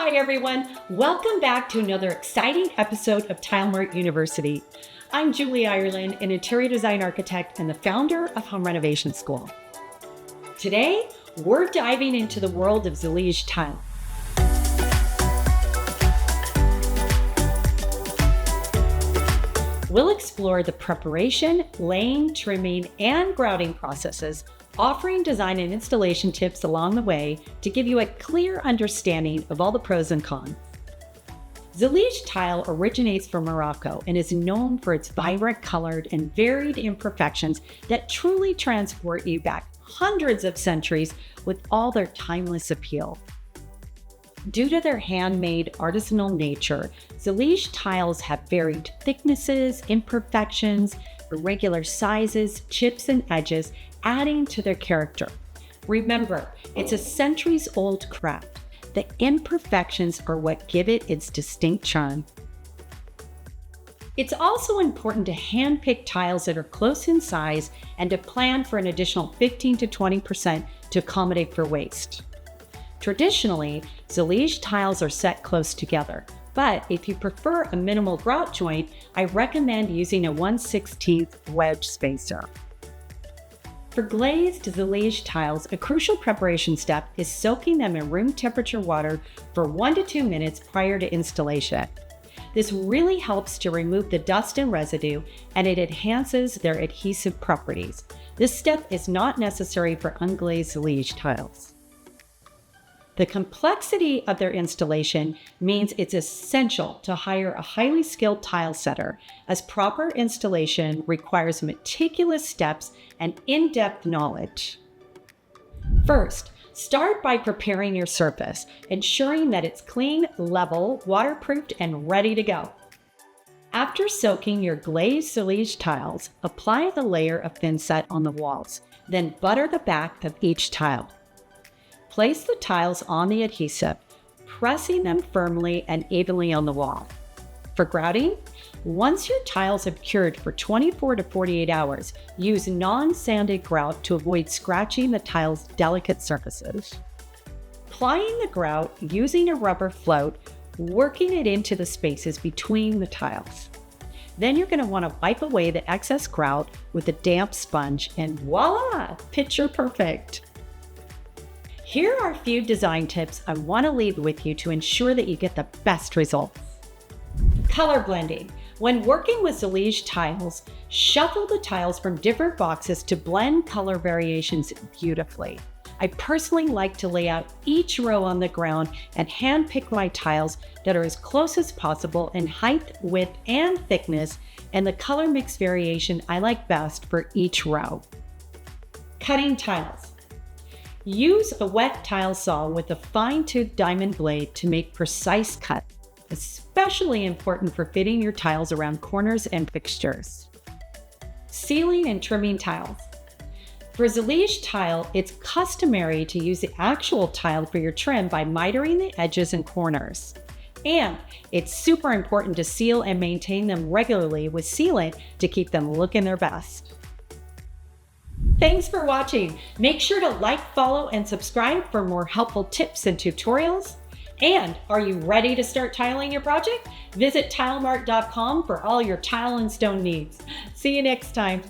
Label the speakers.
Speaker 1: Hi everyone, welcome back to another exciting episode of Tile Mart University. I'm Julee Ireland, an interior design architect and the founder of Home Renovation School. Today, we're diving into the world of Zellige Tile. We'll explore the preparation, laying, trimming, and grouting processes, offering design and installation tips along the way to give you a clear understanding of all the pros and cons. Zellige Tile originates from Morocco and is known for its vibrant colored and varied imperfections that truly transport you back hundreds of centuries with all their timeless appeal. Due to their handmade artisanal nature, Zellige tiles have varied thicknesses, imperfections, irregular sizes, chips, and edges, adding to their character. Remember, it's a centuries-old craft. The imperfections are what give it its distinct charm. It's also important to handpick tiles that are close in size and to plan for an additional 15 to 20% to accommodate for waste. Traditionally, Zellige tiles are set close together, but if you prefer a minimal grout joint, I recommend using a 1/16 wedge spacer. For glazed Zellige tiles, a crucial preparation step is soaking them in room temperature water for 1 to 2 minutes prior to installation. This really helps to remove the dust and residue, and it enhances their adhesive properties. This step is not necessary for unglazed Zellige tiles. The complexity of their installation means it's essential to hire a highly skilled tile setter, as proper installation requires meticulous steps and in-depth knowledge. First, start by preparing your surface, ensuring that it's clean, level, waterproofed, and ready to go. After soaking your glazed Zellige tiles, apply the layer of thinset on the walls, then butter the back of each tile. Place the tiles on the adhesive, pressing them firmly and evenly on the wall. For grouting, once your tiles have cured for 24 to 48 hours, use non-sanded grout to avoid scratching the tile's delicate surfaces. Applying the grout using a rubber float, working it into the spaces between the tiles. Then you're going to want to wipe away the excess grout with a damp sponge and voila, picture perfect. Here are a few design tips I want to leave with you to ensure that you get the best results. Color blending. When working with Zellige tiles, shuffle the tiles from different boxes to blend color variations beautifully. I personally like to lay out each row on the ground and hand-pick my tiles that are as close as possible in height, width, and thickness, and the color mix variation I like best for each row. Cutting tiles. Use a wet tile saw with a fine-toothed diamond blade to make precise cuts, especially important for fitting your tiles around corners and fixtures. Sealing and trimming tiles. For Zellige tile, it's customary to use the actual tile for your trim by mitering the edges and corners. And it's super important to seal and maintain them regularly with sealant to keep them looking their best. Thanks for watching. Make sure to like, follow, and subscribe for more helpful tips and tutorials. And are you ready to start tiling your project? Visit tilemart.com for all your tile and stone needs. See you next time.